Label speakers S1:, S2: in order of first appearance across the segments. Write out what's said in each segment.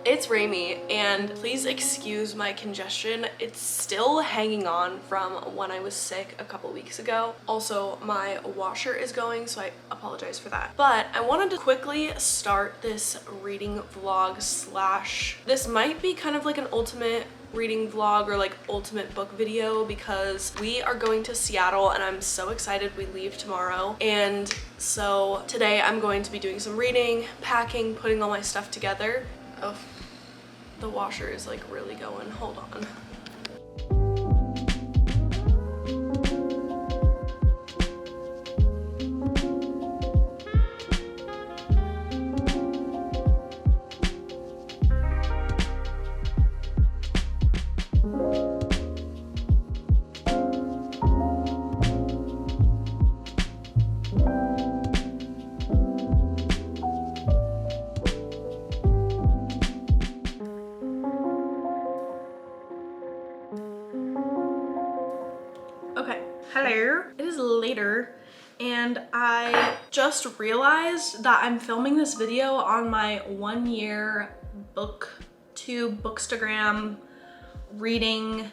S1: It's Rami, and please excuse my congestion. It's still hanging on from when I was sick a couple weeks ago. Also, my washer is going, so I apologize for that. But I wanted to quickly start this reading vlog slash, this might be kind of like an ultimate reading vlog or like ultimate book video, because we are going to Seattle and I'm so excited. We leave tomorrow, and so today I'm going to be doing some reading, packing, putting all my stuff together. Oh, the washer is like really going. Hold on. Hello. It is later and I just realized that I'm filming this video on my 1-year bookstagram reading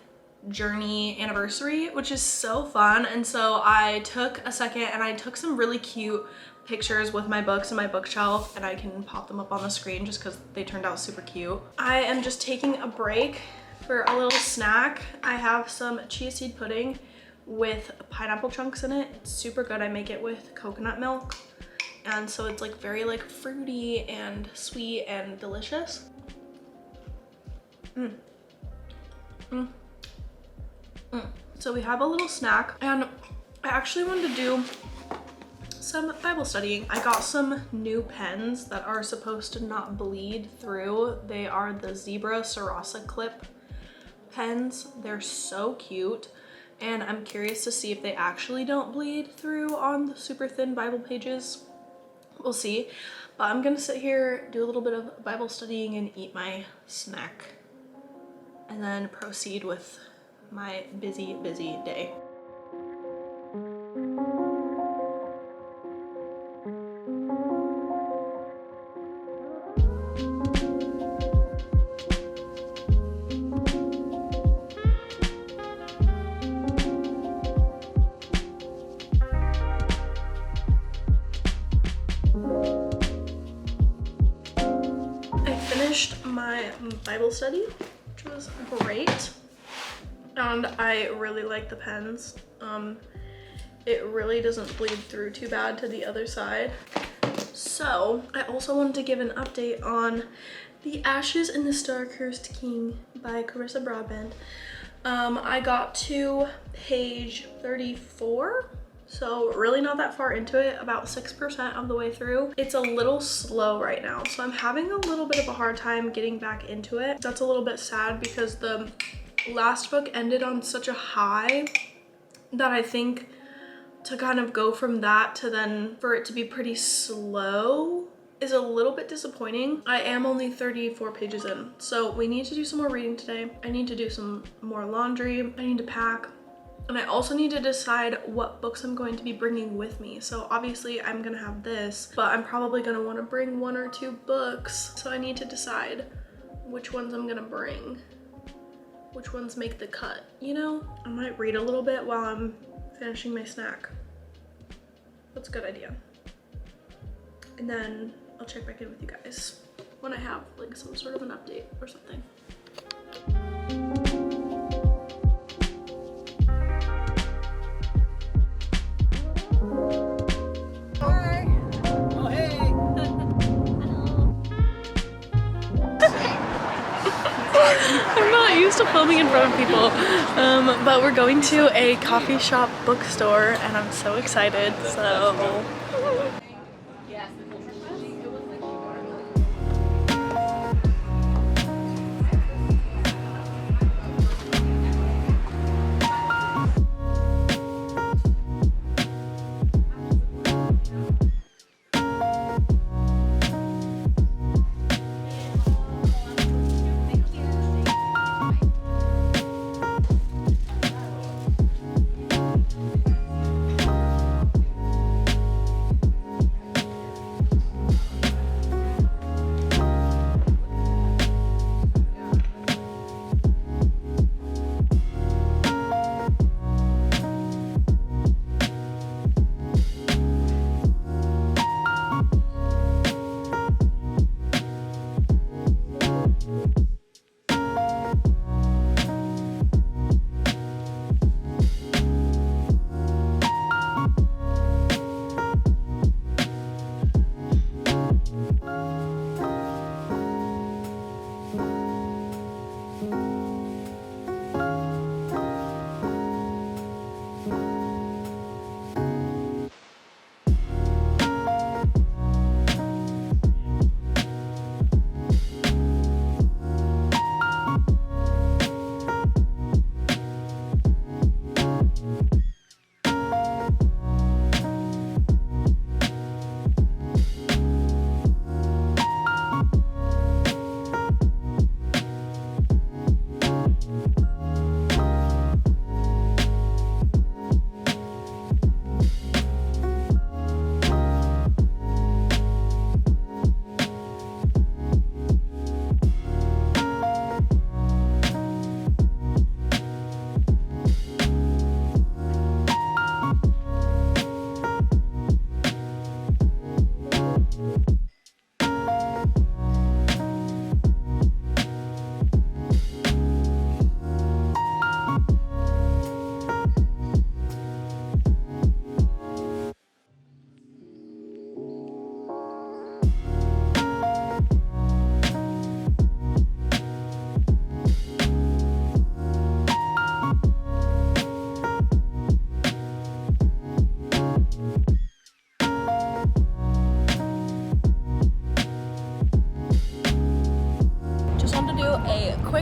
S1: journey anniversary, which is so fun. And so I took a second and I took some really cute pictures with my books in my bookshelf, and I can pop them up on the screen just because they turned out super cute. I am just taking a break for a little snack. I have some chia seed pudding with pineapple chunks in it. It's super good. I make it with coconut milk, and so it's like very like fruity and sweet and delicious. So we have a little snack, and I actually wanted to do some Bible studying. I got some new pens that are supposed to not bleed through. They are the Zebra Sarasa Clip pens. They're so cute, and I'm curious to see if they actually don't bleed through on the super thin Bible pages. We'll see. But I'm gonna sit here, do a little bit of Bible studying, and eat my snack, and then proceed with my busy day. My Bible study, which was great, and I really like the pens. It really doesn't bleed through too bad to the other side. So I also wanted to give an update on The Ashes in the Star-Cursed King by Carissa Broadbent. I got to page 34. So really not that far into it, about 6% of the way through. It's a little slow right now, so I'm having a little bit of a hard time getting back into it. That's a little bit sad because the last book ended on such a high that I think to kind of go from that to then for it to be pretty slow is a little bit disappointing. I am only 34 pages in, so we need to do some more reading today. I need to do some more laundry. I need to pack. And I also need to decide what books I'm going to be bringing with me. So obviously I'm gonna have this, but I'm probably gonna wanna bring 1 or 2 books. So I need to decide which ones I'm gonna bring, which ones make the cut, you know? I might read a little bit while I'm finishing my snack. That's a good idea. And then I'll check back in with you guys when I have like some sort of an update or something. I'm not used to filming in front of people, but we're going to a coffee shop bookstore and I'm so excited, so.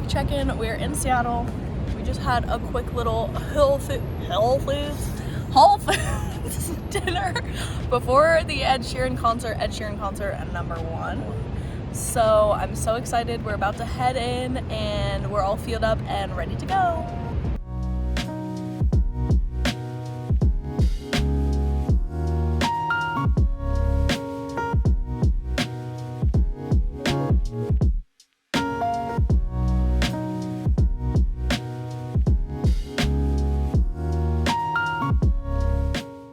S1: quick check-in. We're in Seattle. We just had a quick little Whole Foods dinner before the Ed Sheeran concert at #1. So I'm so excited. We're about to head in and we're all fueled up and ready to go.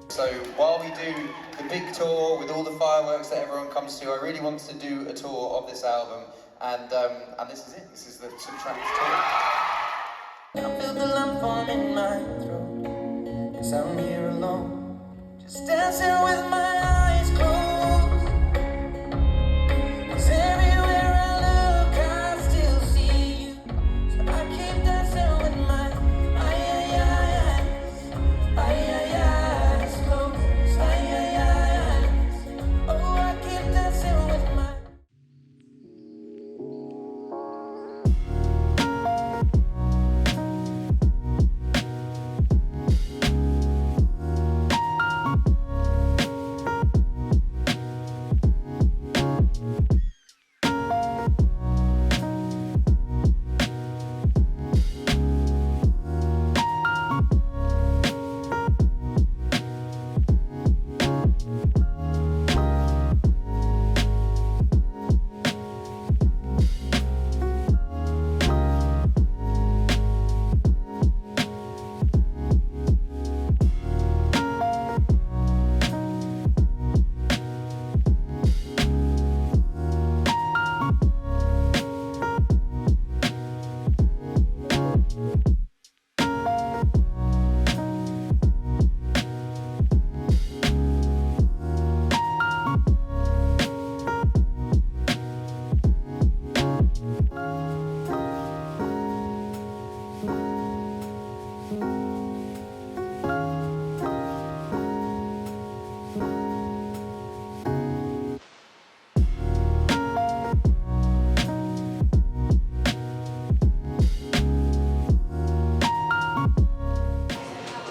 S2: So while we do the big tour with all the fireworks that everyone comes to, I really wanted to do a tour of this album, and this is it. This is the Subtracts tour. I feel the lump form in my throat, 'cause I'm here alone, just dancing with my eyes closed. 'Cause everywhere I look, I still see you. So I keep dancing with my eyes closed. Oh, I keep dancing with my.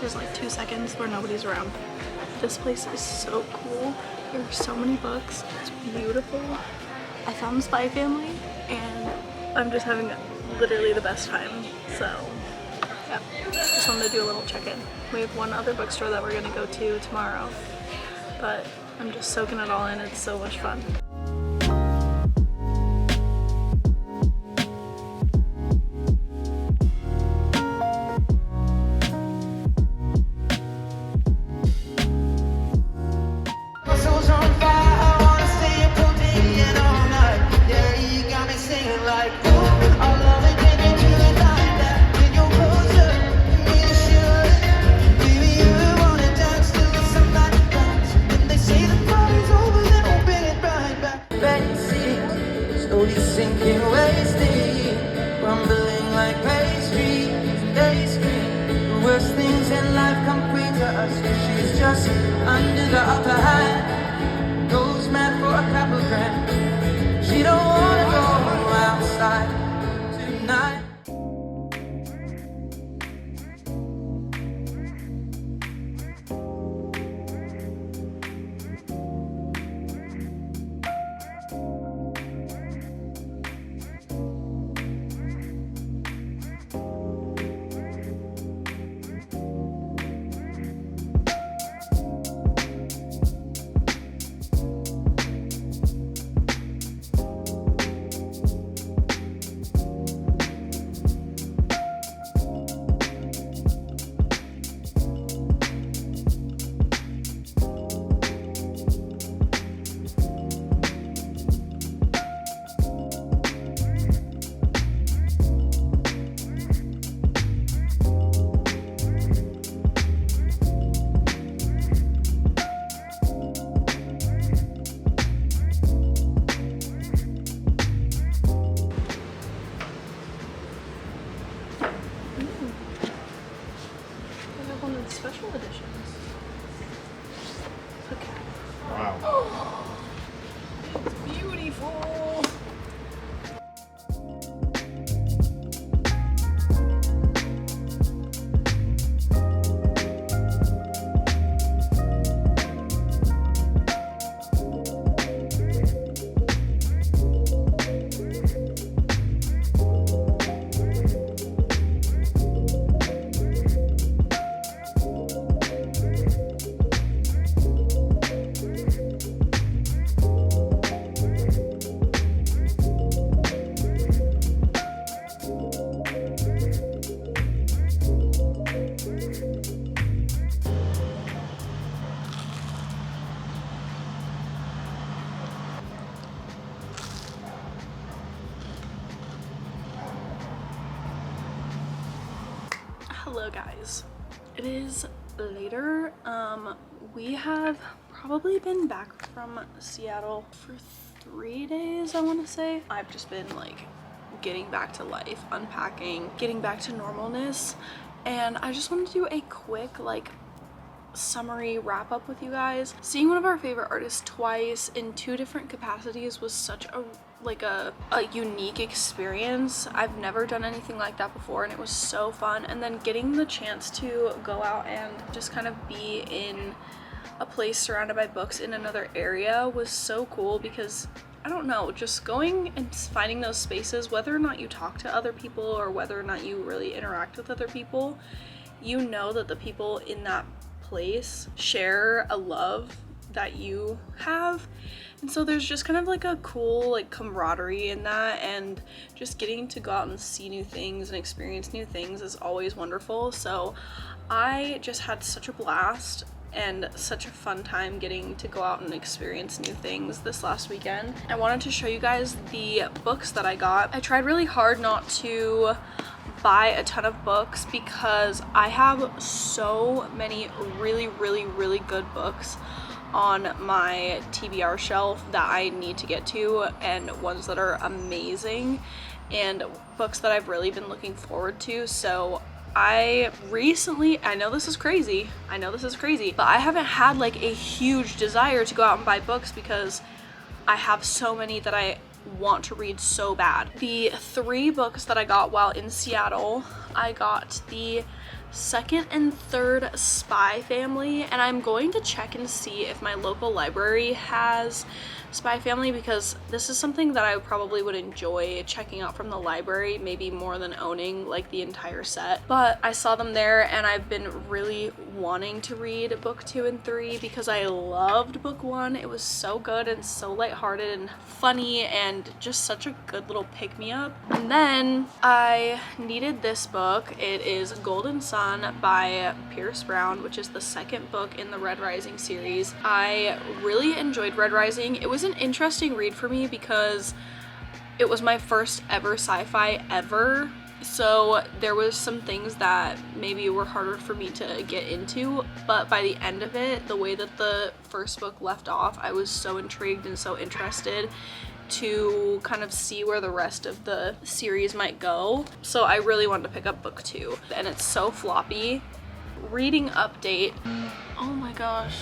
S1: There's like 2 seconds where nobody's around. This place is so cool. There are so many books. It's beautiful. I found Spy Family and I'm just having literally the best time. So yeah, just wanted to do a little check-in. We have one other bookstore that we're gonna go to tomorrow, but I'm just soaking it all in. It's so much fun.
S2: Sinking, wasting, crumbling like pastry. They scream the worst things in life come free to us. She's just under the upper hand, goes mad for a couple grand. She don't wanna go outside tonight. Special editions. Okay.
S3: Wow.
S1: Oh, it's beautiful. So guys, it is later. We have probably been back from Seattle for 3 days, I want to say. I've just been like getting back to life, unpacking, getting back to normalness, and I just wanted to do a quick like summary wrap up with you guys. Seeing one of our favorite artists twice in 2 different capacities was such a unique experience. I've never done anything like that before, and it was so fun. And then getting the chance to go out and just kind of be in a place surrounded by books in another area was so cool, because I don't know, just going and finding those spaces, whether or not you talk to other people or whether or not you really interact with other people, you know that the people in that place share a love that you have. And so there's just kind of like a cool like camaraderie in that, and just getting to go out and see new things and experience new things is always wonderful. So I just had such a blast and such a fun time getting to go out and experience new things this last weekend. I wanted to show you guys the books that I got. I tried really hard not to buy a ton of books because I have so many really good books on my TBR shelf that I need to get to, and ones that are amazing and books that I've really been looking forward to. So I know this is crazy, but I haven't had like a huge desire to go out and buy books because I have so many that I want to read so bad. The 3 books that I got while in Seattle, I got the 2nd and 3rd Spy Family, and I'm going to check and see if my local library has Spy Family, because this is something that I probably would enjoy checking out from the library, maybe more than owning like the entire set. But I saw them there, and I've been really wanting to read book 2 and 3 because I loved book 1. It was so good and so lighthearted and funny and just such a good little pick-me-up. And then I needed this book. It is Golden Sun by Pierce Brown, which is the 2nd book in the Red Rising series. I really enjoyed Red Rising. It was an interesting read for me because it was my first ever sci-fi ever, so there was some things that maybe were harder for me to get into, but by the end of it, the way that the first book left off, I was so intrigued and so interested to kind of see where the rest of the series might go. So I really wanted to pick up book 2, and it's so floppy. Reading update. Oh my gosh.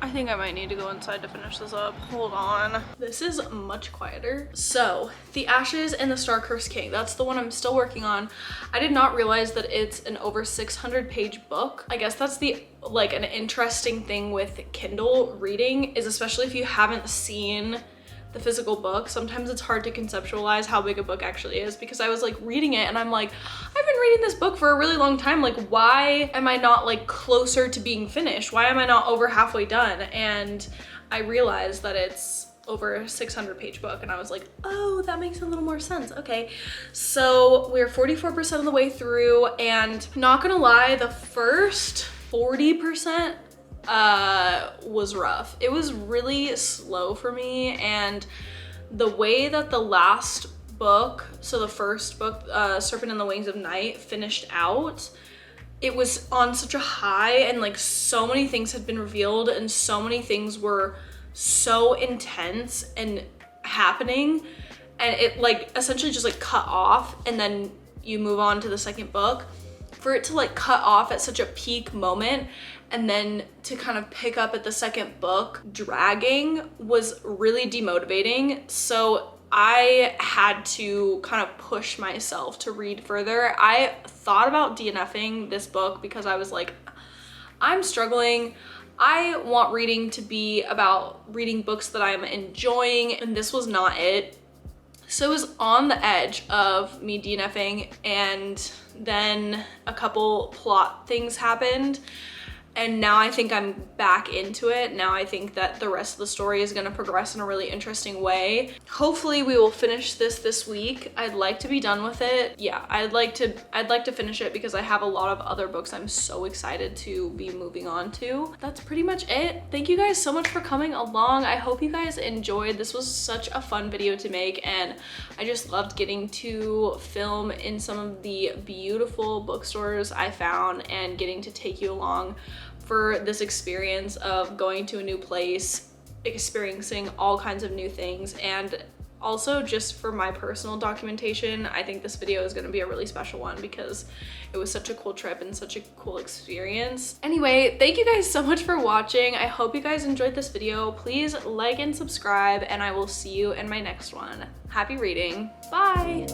S1: I think I might need to go inside to finish this up. Hold on. This is much quieter. So, The Ashes and the Star-Cursed King. That's the one I'm still working on. I did not realize that it's an over 600-page book. I guess that's an interesting thing with Kindle reading, is especially if you haven't seen the physical book, sometimes it's hard to conceptualize how big a book actually is, because I was like reading it and I'm like, I've been reading this book for a really long time, like why am I not like closer to being finished? Why am I not over halfway done? And I realized that it's over a 600-page book, and I was like, oh, that makes a little more sense. Okay, so we're 44% of the way through, and not gonna lie, the first 40% was rough. It was really slow for me, and the way that the last book, so the first book, Serpent and the Wings of Night, finished out, it was on such a high, and like so many things had been revealed and so many things were so intense and happening, and it like essentially just like cut off, and then you move on to the second book. For it to like cut off at such a peak moment and then to kind of pick up at the second book dragging was really demotivating. So I had to kind of push myself to read further. I thought about DNFing this book because I was like, I'm struggling. I want reading to be about reading books that I'm enjoying, and this was not it. So it was on the edge of me DNFing, and then a couple plot things happened, And now I think I'm back into it. Now I think that the rest of the story is gonna progress in a really interesting way. Hopefully we will finish this week. I'd like to be done with it. Yeah, I'd like to finish it because I have a lot of other books I'm so excited to be moving on to. That's pretty much it. Thank you guys so much for coming along. I hope you guys enjoyed. This was such a fun video to make, and I just loved getting to film in some of the beautiful bookstores I found and getting to take you along for this experience of going to a new place, experiencing all kinds of new things, and also just for my personal documentation. I think this video is gonna be a really special one because it was such a cool trip and such a cool experience. Anyway, thank you guys so much for watching. I hope you guys enjoyed this video. Please like and subscribe, and I will see you in my next one. Happy reading. Bye.